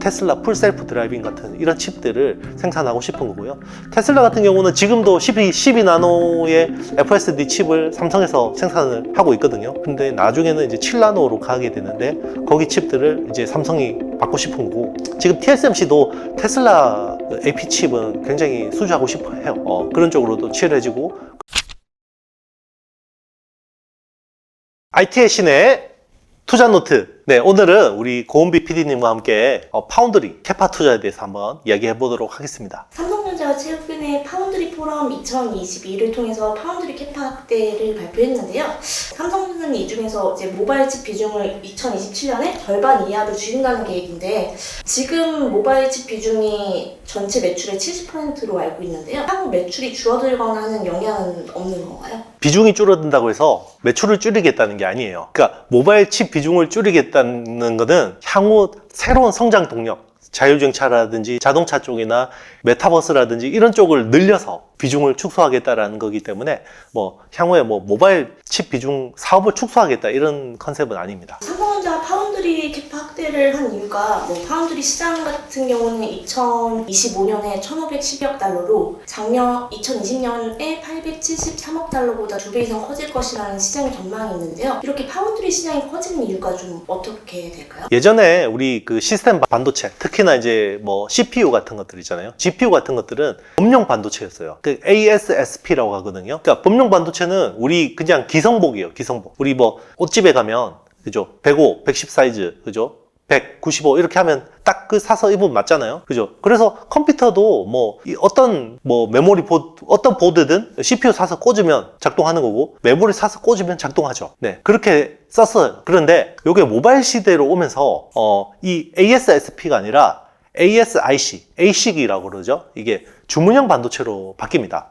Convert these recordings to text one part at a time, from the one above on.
테슬라 풀 셀프 드라이빙 같은 이런 칩들을 생산하고 싶은 거고요. 테슬라 같은 경우는 지금도 12나노의 FSD 칩을 삼성에서 생산을 하고 있거든요. 근데 나중에는 이제 7나노로 가게 되는데 거기 칩들을 이제 삼성이 받고 싶은 거고, 지금 TSMC도 테슬라 AP 칩은 굉장히 수주하고 싶어 해요. 그런 쪽으로도 치열해지고. IT의 신의 투자 노트. 네, 오늘은 우리 고은비 PD님과 함께 파운드리 캐파 투자에 대해서 한번 이야기해 보도록 하겠습니다. 삼성전자가 최근에 파운드리 포럼 2022를 통해서 파운드리 캐파 확대를 발표했는데요. 삼성전자는 이 중에서 이제 모바일 칩 비중을 2027년에 절반 이하로 줄인다는 계획인데, 지금 모바일 칩 비중이 전체 매출의 70%로 알고 있는데요. 향후 매출이 줄어들거나 하는 영향은 없는 건가요? 비중이 줄어든다고 해서 매출을 줄이겠다는 게 아니에요. 그러니까 모바일 칩 비중을 줄이겠다는 것은 향후 새로운 성장 동력, 자율주행차라든지 자동차 쪽이나 메타버스라든지 이런 쪽을 늘려서 비중을 축소하겠다라는 거기 때문에 향후에 모바일 칩 비중 사업을 축소하겠다 이런 컨셉은 아닙니다. 삼성전자가 파운드리 캐파 확대를 한 이유가 파운드리 시장 같은 경우는 2025년에 1,510억 달러로 작년 2020년에 873억 달러보다 2배 이상 커질 것이라는 시장의 전망이 있는데요. 이렇게 파운드리 시장이 커지는 이유가 좀 어떻게 될까요? 예전에 우리 그 시스템 반도체, 특히나 이제 CPU 같은 것들 있잖아요. GPU 같은 것들은 범용 반도체였어요. 그 ASSP라고 하거든요. 그러니까 범용 반도체는 우리 그냥 기성복이에요. 기성복. 우리 옷집에 가면 그죠? 105, 110 사이즈, 그죠? 100, 95 이렇게 하면 딱 그 사서 입으면 맞잖아요. 그죠? 그래서 컴퓨터도 어떤 메모리 보드, 어떤 보드든 CPU 사서 꽂으면 작동하는 거고, 메모리 사서 꽂으면 작동하죠. 네. 그렇게 썼어요. 그런데 요게 모바일 시대로 오면서 이 ASSP가 아니라 ASIC, ASIC이라고 그러죠. 이게 주문형 반도체로 바뀝니다.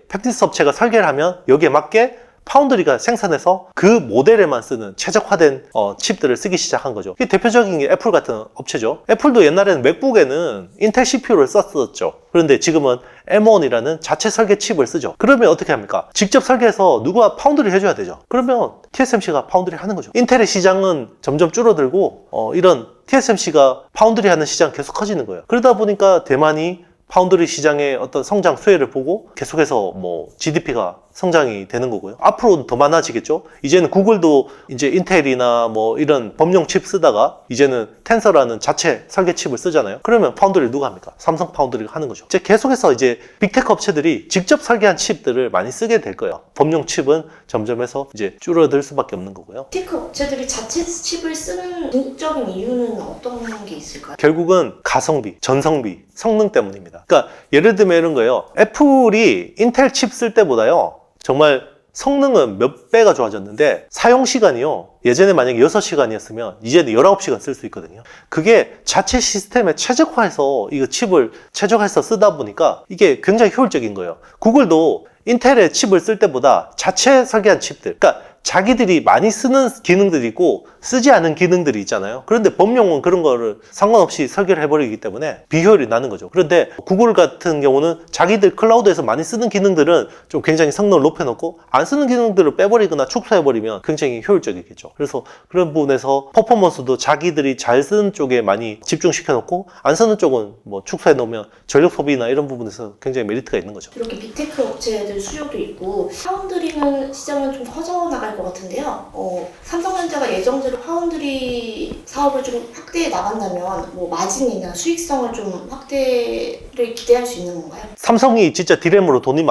팩티스 업체가 설계를 하면 여기에 맞게 파운드리가 생산해서 그 모델에만 쓰는 최적화된 칩들을 쓰기 시작한 거죠. 이게 대표적인 게 애플 같은 업체죠. 애플도 옛날에는 맥북에는 인텔 CPU를 썼었죠. 그런데 지금은 M1이라는 자체 설계 칩을 쓰죠. 그러면 어떻게 합니까? 직접 설계해서 누가 파운드리 해줘야 되죠. 그러면 TSMC가 파운드리 하는 거죠. 인텔의 시장은 점점 줄어들고 이런 TSMC가 파운드리 하는 시장 계속 커지는 거예요. 그러다 보니까 대만이 파운드리 시장의 어떤 성장 수혜를 보고 계속해서 GDP가 성장이 되는 거고요. 앞으로는 더 많아지겠죠. 이제는 구글도 이제 인텔이나 이런 범용 칩 쓰다가 이제는 텐서라는 자체 설계 칩을 쓰잖아요. 그러면 파운드리를 누가 합니까? 삼성 파운드리가 하는 거죠. 이제 계속해서 이제 빅테크 업체들이 직접 설계한 칩들을 많이 쓰게 될 거예요. 범용 칩은 점점해서 이제 줄어들 수밖에 없는 거고요. 빅테크 업체들이 자체 칩을 쓰는 궁극적인 이유는 어떤 게 있을까요? 결국은 가성비, 전성비, 성능 때문입니다. 그러니까 예를 들면 이런 거예요. 애플이 인텔 칩 쓸 때보다요, 정말 성능은 몇 배가 좋아졌는데 사용 시간이요, 예전에 만약에 6시간이었으면 이제는 19시간 쓸 수 있거든요. 그게 자체 시스템에 최적화해서 이거 칩을 최적화해서 쓰다 보니까 이게 굉장히 효율적인 거예요. 구글도 인텔의 칩을 쓸 때보다 자체 설계한 칩들, 그러니까 자기들이 많이 쓰는 기능들이 있고 쓰지 않은 기능들이 있잖아요. 그런데 범용은 그런 거를 상관없이 설계를 해버리기 때문에 비효율이 나는 거죠. 그런데 구글 같은 경우는 자기들 클라우드에서 많이 쓰는 기능들은 좀 굉장히 성능을 높여놓고 안 쓰는 기능들을 빼버리거나 축소해버리면 굉장히 효율적이겠죠. 그래서 그런 부분에서 퍼포먼스도 자기들이 잘 쓰는 쪽에 많이 집중시켜놓고 안 쓰는 쪽은 축소해놓으면 전력 소비나 이런 부분에서 굉장히 메리트가 있는 거죠. 이렇게 빅테크 업체들 수요도 있고 파운드리는 시장은 좀 커져나갈 것 같은데요. 삼성전자가 예정대로 파운드리 사업을 좀 확대해 나간다면 마진이나 수익성을 좀 확대를 기대할 수 있는 건가요? 삼성이 진짜 디램으로 돈을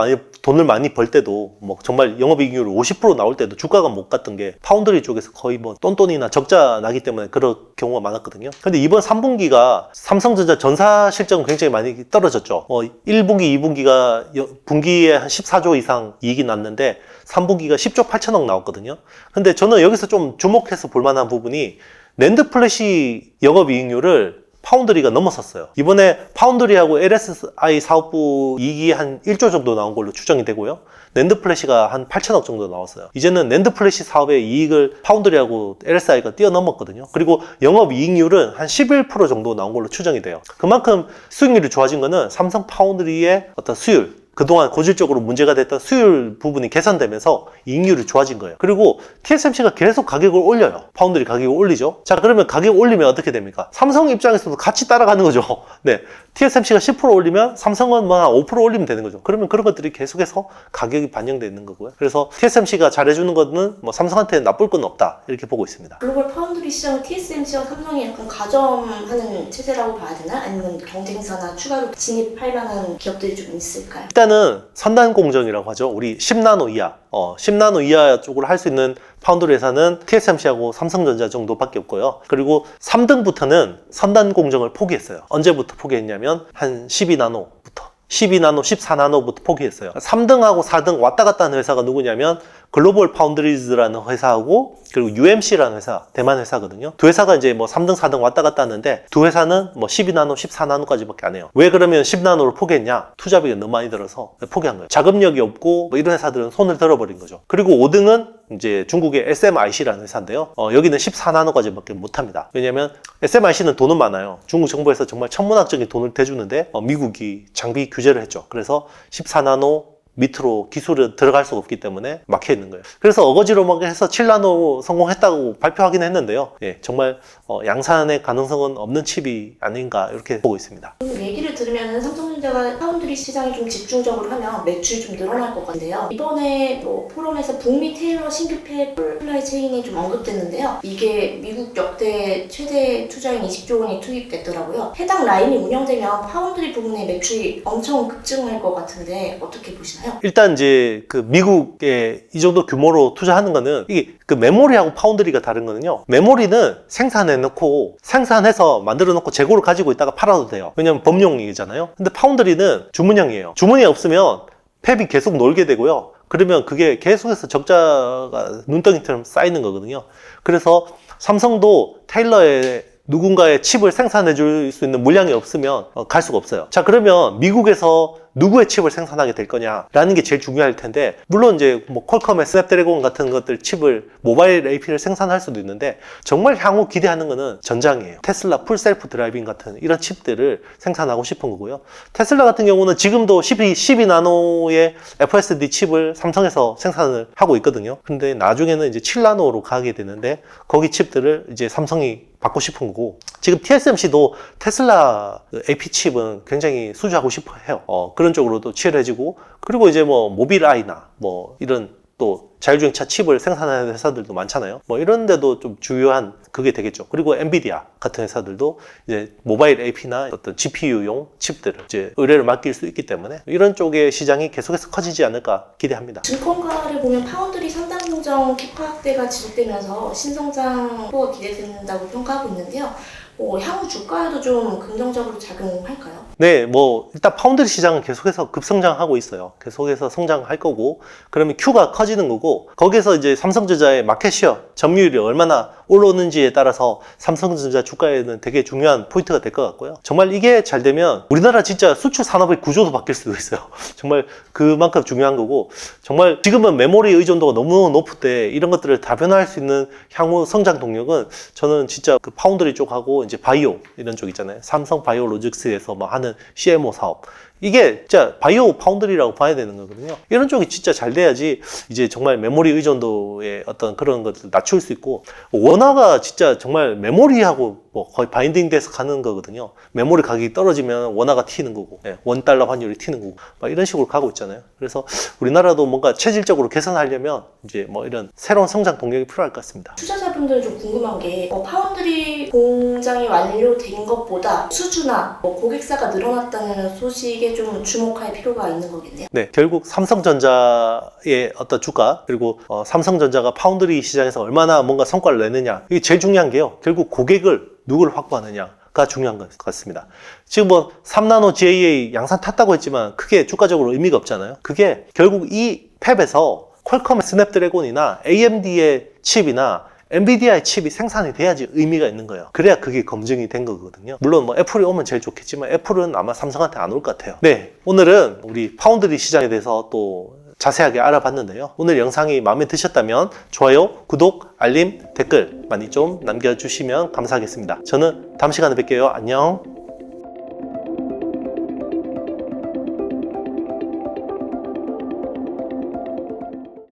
많이 벌 때도 정말 영업이익률 50% 나올 때도 주가가 못 갔던 게 파운드리 쪽에서 거의 똔똔이나 적자 나기 때문에 그런 경우가 많았거든요. 근데 이번 3분기가 삼성전자 전사 실적은 굉장히 많이 떨어졌죠. 1분기, 2분기가 분기에 한 14조 이상 이익이 났는데 3분기가 10조 8천억 나왔거든요. 근데 저는 여기서 좀 주목해서 볼 만한 부분이 낸드 플래시 영업이익률을 파운드리가 넘어섰어요. 이번에 파운드리하고 LSI 사업부 이익이 한 1조 정도 나온 걸로 추정이 되고요. 낸드 플래시가 한 8천억 정도 나왔어요. 이제는 낸드 플래시 사업의 이익을 파운드리하고 LSI가 뛰어넘었거든요. 그리고 영업이익률은 한 11% 정도 나온 걸로 추정이 돼요. 그만큼 수익률이 좋아진 거는 삼성 파운드리의 어떤 수율, 그동안 고질적으로 문제가 됐던 수율 부분이 개선되면서 이익률이 좋아진 거예요. 그리고 TSMC가 계속 가격을 올려요. 파운드리 가격을 올리죠. 자, 그러면 가격 올리면 어떻게 됩니까? 삼성 입장에서도 같이 따라가는 거죠. 네, TSMC가 10% 올리면 삼성은 뭐 5% 올리면 되는 거죠. 그러면 그런 것들이 계속해서 가격이 반영되는 거고요. 그래서 TSMC가 잘해주는 거는 뭐 삼성한테 나쁠 건 없다 이렇게 보고 있습니다. 글로벌 파운드리 시장은 TSMC와 삼성이 약간 가점하는 체제라고 봐야 되나? 아니면 경쟁사나 추가로 진입할 만한 기업들이 좀 있을까요? 일단은 선단 공정이라고 하죠. 우리 10나노 이하, 10나노 이하 쪽으로 할 수 있는 파운드리 회사는 TSMC하고 삼성전자 정도밖에 없고요. 그리고 3등부터는 선단 공정을 포기했어요. 언제부터 포기했냐면 한 12나노부터. 12나노, 14나노부터 포기했어요. 3등하고 4등 왔다 갔다 하는 회사가 누구냐면 글로벌 파운드리즈라는 회사하고 그리고 UMC라는 회사, 대만 회사거든요. 두 회사가 이제 뭐 3등, 4등 왔다 갔다 하는데 두 회사는 뭐 12나노, 14나노까지밖에 안 해요. 왜 그러면 10나노를 포기했냐? 투자비가 너무 많이 들어서 포기한 거예요. 자금력이 없고 뭐 이런 회사들은 손을 들어버린 거죠. 그리고 5등은 이제 중국의 SMIC라는 회사인데요. 여기는 14나노까지밖에 못합니다. 왜냐면 SMIC는 돈은 많아요. 중국 정부에서 정말 천문학적인 돈을 대주는데 미국이 장비 규제를 했죠. 그래서 14나노 밑으로 기술은 들어갈 수가 없기 때문에 막혀 있는 거예요. 그래서 어거지로 막 해서 7나노 성공했다고 발표하긴 했는데요. 예, 정말 양산의 가능성은 없는 칩이 아닌가 이렇게 보고 있습니다. 얘기를 들으면 삼성전자가 파운드리 시장에 좀 집중적으로 하면 매출이 좀 늘어날 것 같은데요. 이번에 뭐 포럼에서 북미 테일러 신규 팹 플라이 체인이 좀 언급됐는데요. 이게 미국 역대 최대 투자인 20조 원이 투입됐더라고요. 해당 라인이 운영되면 파운드리 부분의 매출이 엄청 급증할 것 같은데 어떻게 보시나요? 일단 이제 그 미국에 이 정도 규모로 투자하는 거는 이게 그 메모리하고 파운드리가 다른 거는요. 메모리는 생산해놓고 생산해서 만들어놓고 재고를 가지고 있다가 팔아도 돼요. 왜냐면 범용이잖아요. 근데 파운드리는 주문형이에요. 주문이 없으면 팹이 계속 놀게 되고요. 그러면 그게 계속해서 적자가 눈덩이처럼 쌓이는 거거든요. 그래서 삼성도 테일러에 누군가의 칩을 생산해 줄 수 있는 물량이 없으면 갈 수가 없어요. 자, 그러면 미국에서 누구의 칩을 생산하게 될 거냐라는 게 제일 중요할 텐데, 물론 이제 뭐 퀄컴의 스냅드래곤 같은 것들 칩을 모바일 AP를 생산할 수도 있는데, 정말 향후 기대하는 거는 전장이에요. 테슬라 풀 셀프 드라이빙 같은 이런 칩들을 생산하고 싶은 거고요. 테슬라 같은 경우는 지금도 12나노의 FSD 칩을 삼성에서 생산을 하고 있거든요. 근데 나중에는 이제 7나노로 가게 되는데, 거기 칩들을 이제 삼성이 받고 싶은 거고, 지금 TSMC도 테슬라 AP 칩은 굉장히 수주하고 싶어 해요. 그런 쪽으로도 치열해지고, 그리고 이제 뭐 모빌아이나 뭐 이런 또 자율주행차 칩을 생산하는 회사들도 많잖아요. 뭐 이런 데도 좀 중요한 그게 되겠죠. 그리고 엔비디아 같은 회사들도 이제 모바일 AP나 어떤 GPU용 칩들을 이제 의뢰를 맡길 수 있기 때문에 이런 쪽의 시장이 계속해서 커지지 않을까 기대합니다. 증권가를 보면 파운드리 선단 공정 캐파 확대가 지속되면서 신성장 확보가 기대된다고 평가하고 있는데요. 향후 주가에도 좀 긍정적으로 작용할까요? 네, 뭐 일단 파운드리 시장은 계속해서 급성장하고 있어요. 계속해서 성장할 거고, 그러면 Q가 커지는 거고, 거기서 이제 삼성전자의 마켓시어 점유율이 얼마나 올라오는지에 따라서 삼성전자 주가에는 되게 중요한 포인트가 될 것 같고요. 정말 이게 잘 되면 우리나라 진짜 수출 산업의 구조도 바뀔 수도 있어요. 정말 그만큼 중요한 거고, 정말 지금은 메모리 의존도가 너무 높을 때 이런 것들을 다변화할 수 있는 향후 성장 동력은 저는 진짜 그 파운드리 쪽하고 이제 바이오 이런 쪽 있잖아요. 삼성 바이오로직스에서 뭐 하는 CMO 사업, 이게 진짜 바이오 파운드리라고 봐야 되는 거거든요. 이런 쪽이 진짜 잘 돼야지 이제 정말 메모리 의존도의 어떤 그런 것들 낮출 수 있고, 원화가 진짜 정말 메모리하고 뭐 거의 바인딩 돼서 가는 거거든요. 메모리 가격이 떨어지면 원화가 튀는 거고, 원달러 환율이 튀는 거고, 막 이런 식으로 가고 있잖아요. 그래서 우리나라도 뭔가 체질적으로 개선하려면 이제 뭐 이런 새로운 성장 동력이 필요할 것 같습니다. 투자자분들은 좀 궁금한 게 파운드리 공장이 완료된 것보다 수주나 고객사가 늘어났다는 소식에 좀 주목할 필요가 있는 거겠네요. 네, 결국 삼성전자의 어떤 주가, 그리고 삼성전자가 파운드리 시장에서 얼마나 뭔가 성과를 내느냐, 이게 제일 중요한 게요. 결국 고객을 누구를 확보하느냐가 중요한 것 같습니다. 지금 뭐 3나노 GAA 양산 탔다고 했지만 크게 주가적으로 의미가 없잖아요. 그게 결국 이 팹에서 퀄컴의 스냅드래곤이나 AMD의 칩이나 엔비디아의 칩이 생산이 돼야지 의미가 있는 거예요. 그래야 그게 검증이 된 거거든요. 물론 뭐 애플이 오면 제일 좋겠지만 애플은 아마 삼성한테 안 올 것 같아요. 네, 오늘은 우리 파운드리 시장에 대해서 또 자세하게 알아봤는데요. 오늘 영상이 마음에 드셨다면 좋아요, 구독, 알림, 댓글 많이 좀 남겨주시면 감사하겠습니다. 저는 다음 시간에 뵐게요. 안녕.